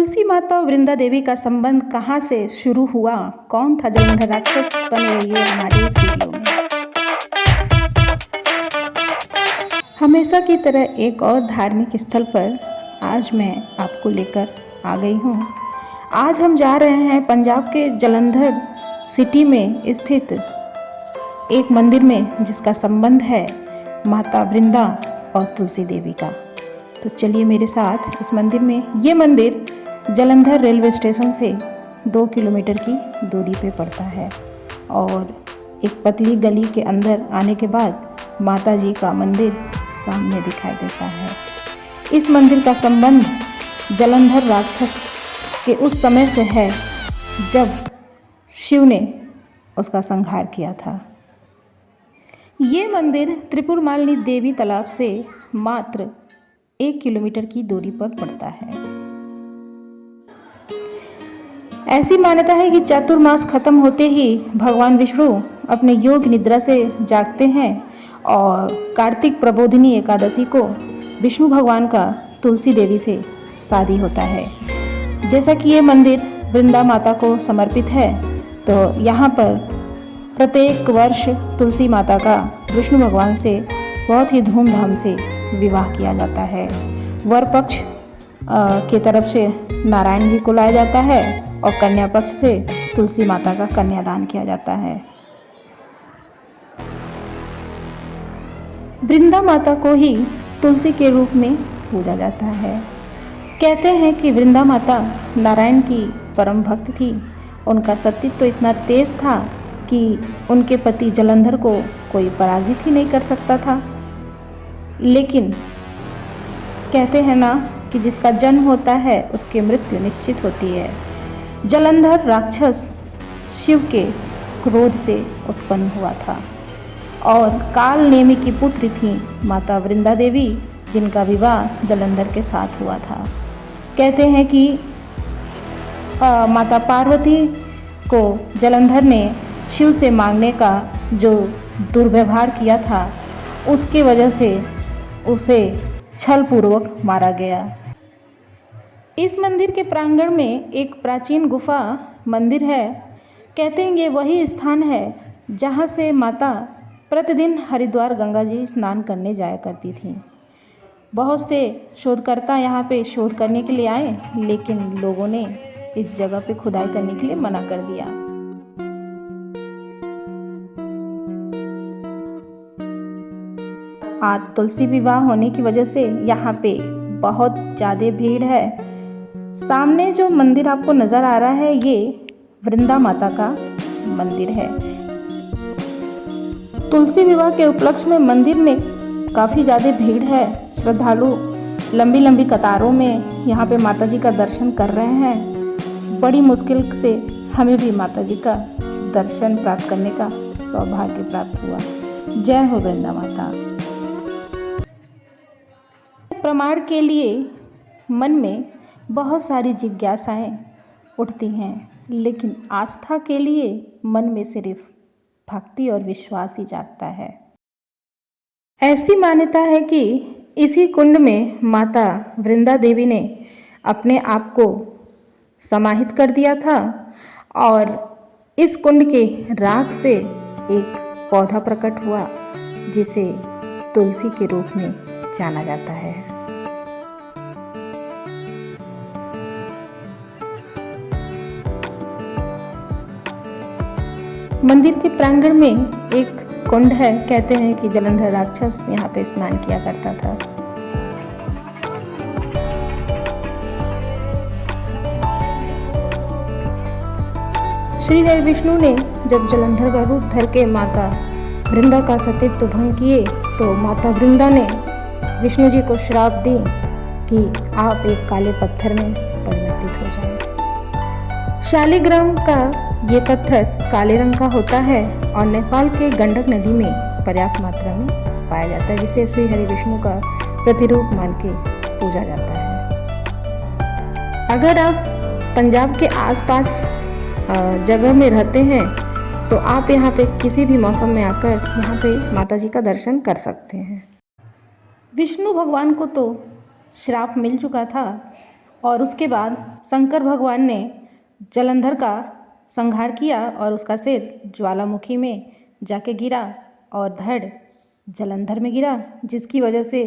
तुलसी माता और वृंदा देवी का संबंध कहाँ से शुरू हुआ, कौन था जलंधर राक्षस, बन रही है हमारे इस वीडियो में। हमेशा की तरह एक और धार्मिक स्थल पर आज मैं आपको लेकर आ गई हूँ। आज हम जा रहे हैं पंजाब के जलंधर सिटी में स्थित एक मंदिर में जिसका संबंध है माता वृंदा और तुलसी देवी का। तो चलिए मेरे साथ इस मंदिर में। ये मंदिर जलंधर रेलवे स्टेशन से 2 किलोमीटर की दूरी पे पड़ता है और एक पतली गली के अंदर आने के बाद माता जी का मंदिर सामने दिखाई देता है। इस मंदिर का संबंध जलंधर राक्षस के उस समय से है जब शिव ने उसका संहार किया था। ये मंदिर त्रिपुरमालिनी देवी तालाब से मात्र 1 किलोमीटर की दूरी पर पड़ता है। ऐसी मान्यता है कि चातुर्मास खत्म होते ही भगवान विष्णु अपने योग निद्रा से जागते हैं और कार्तिक प्रबोधिनी एकादशी को विष्णु भगवान का तुलसी देवी से शादी होता है। जैसा कि ये मंदिर वृंदा माता को समर्पित है, तो यहाँ पर प्रत्येक वर्ष तुलसी माता का विष्णु भगवान से बहुत ही धूमधाम से विवाह किया जाता है। वर पक्ष की तरफ से नारायण जी को लाया जाता है और कन्या पक्ष से तुलसी माता का कन्यादान किया जाता है। वृंदा माता को ही तुलसी के रूप में पूजा जाता है। कहते हैं कि वृंदा माता नारायण की परम भक्त थी। उनका सतीत्व तो इतना तेज था कि उनके पति जलंधर को कोई पराजित ही नहीं कर सकता था। लेकिन कहते हैं ना कि जिसका जन्म होता है उसकी मृत्यु निश्चित होती है। जलंधर राक्षस शिव के क्रोध से उत्पन्न हुआ था और काल नेमि की पुत्री थी माता वृंदा देवी, जिनका विवाह जलंधर के साथ हुआ था। कहते हैं कि माता पार्वती को जलंधर ने शिव से मांगने का जो दुर्व्यवहार किया था, उसकी वजह से उसे छलपूर्वक मारा गया। इस मंदिर के प्रांगण में एक प्राचीन गुफा मंदिर है। कहते हैं ये वही स्थान है जहाँ से माता प्रतिदिन हरिद्वार गंगा जी स्नान करने जाया करती थी। बहुत से शोधकर्ता यहाँ पे शोध करने के लिए आए, लेकिन लोगों ने इस जगह पे खुदाई करने के लिए मना कर दिया। आज तुलसी विवाह होने की वजह से यहाँ पे बहुत ज़्यादा भीड़ है। सामने जो मंदिर आपको नज़र आ रहा है ये वृंदा माता का मंदिर है। तुलसी विवाह के उपलक्ष्य में मंदिर में काफ़ी ज़्यादा भीड़ है। श्रद्धालु लंबी लंबी कतारों में यहाँ पे माता जी का दर्शन कर रहे हैं। बड़ी मुश्किल से हमें भी माता जी का दर्शन प्राप्त करने का सौभाग्य प्राप्त हुआ। जय हो वृंदा माता। प्रमाण के लिए मन में बहुत सारी जिज्ञासाएं उठती हैं, लेकिन आस्था के लिए मन में सिर्फ भक्ति और विश्वास ही जागता है। ऐसी मान्यता है कि इसी कुंड में माता वृंदा देवी ने अपने आप को समाहित कर दिया था और इस कुंड के राख से एक पौधा प्रकट हुआ जिसे तुलसी के रूप में जाना जाता है। मंदिर के प्रांगण में एक कुंड है। कहते हैं कि जलंधर राक्षस यहाँ पे स्नान किया करता था। श्री हरि विष्णु ने जब जलंधर का रूप धर के माता वृंदा का सतीत्व भंग किए, तो माता वृंदा ने विष्णु जी को श्राप दी कि आप एक काले पत्थर में परिवर्तित हो जाएं। शालिग्राम का ये पत्थर काले रंग का होता है और नेपाल के गंडक नदी में पर्याप्त मात्रा में पाया जाता है, जिसे श्री हरि विष्णु का प्रतिरूप मान के पूजा जाता है। अगर आप पंजाब के आसपास जगह में रहते हैं तो आप यहाँ पे किसी भी मौसम में आकर यहाँ पे माता जी का दर्शन कर सकते हैं। विष्णु भगवान को तो श्राप मिल चुका था और उसके बाद शंकर भगवान ने जलंधर का संहार किया और उसका सिर ज्वालामुखी में जाके गिरा और धड़ जलंधर में गिरा, जिसकी वजह से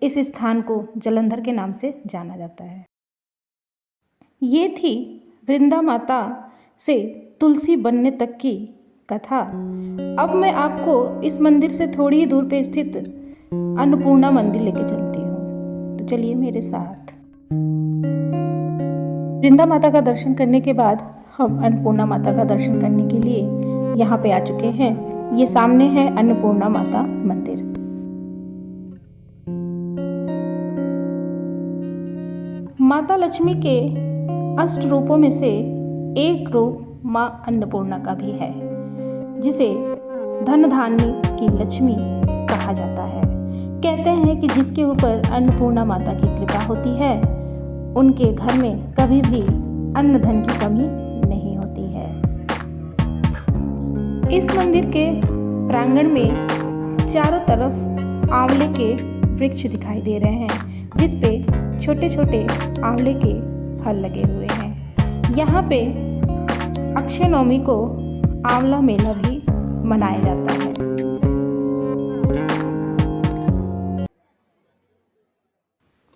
इस स्थान को जलंधर के नाम से जाना जाता है। ये थी वृंदा माता से तुलसी बनने तक की कथा। अब मैं आपको इस मंदिर से थोड़ी ही दूर पे स्थित अन्नपूर्णा मंदिर लेके चलती हूँ, तो चलिए मेरे साथ। वृंदा माता का दर्शन करने के बाद हम अन्नपूर्णा माता का दर्शन करने के लिए यहाँ पे आ चुके हैं। ये सामने है अन्नपूर्णा माता मंदिर। माता लक्ष्मी के अष्ट रूपों में से एक रूप माँ अन्नपूर्णा का भी है, जिसे धन धान्य की लक्ष्मी कहा जाता है। कहते हैं कि जिसके ऊपर अन्नपूर्णा माता की कृपा होती है उनके घर में कभी भी अन्न धन की कमी नहीं होती है। इस मंदिर के प्रांगण में चारों तरफ आंवले के वृक्ष दिखाई दे रहे हैं, जिस पे छोटे छोटे आंवले के फल लगे हुए हैं। यहाँ पे अक्षय नवमी को आंवला मेला भी मनाया जाता है।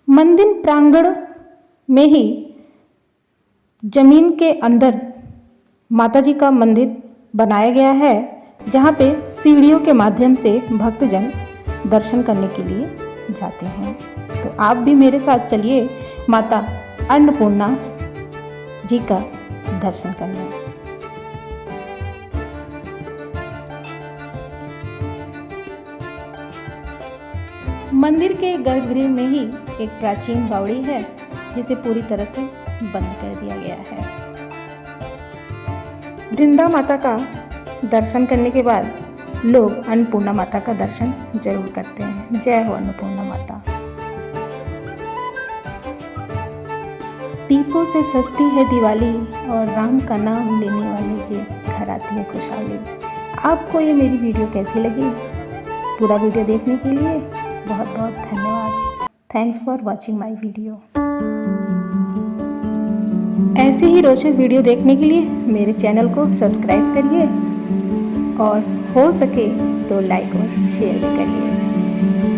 मंदिर प्रांगण में ही जमीन के अंदर माताजी का मंदिर बनाया गया है, जहाँ पे सीढ़ियों के माध्यम से भक्तजन दर्शन करने के लिए जाते हैं। तो आप भी मेरे साथ चलिए माता अन्नपूर्णा जी का दर्शन करने। मंदिर के गर्भगृह में ही एक प्राचीन बावड़ी है, जिसे पूरी तरह से बंद कर दिया गया है। वृंदा माता का दर्शन करने के बाद लोग अन्नपूर्णा माता का दर्शन जरूर करते हैं। जय हो अन्नपूर्णा माता। दीपों से सस्ती है दिवाली और राम का नाम लेने वाले के घर आती है खुशहाली। आपको ये मेरी वीडियो कैसी लगी? पूरा वीडियो देखने के लिए बहुत बहुत धन्यवाद। Thanks for watching my video. ऐसे ही रोचक वीडियो देखने के लिए मेरे चैनल को सब्सक्राइब करिए और हो सके तो लाइक और शेयर भी करिए।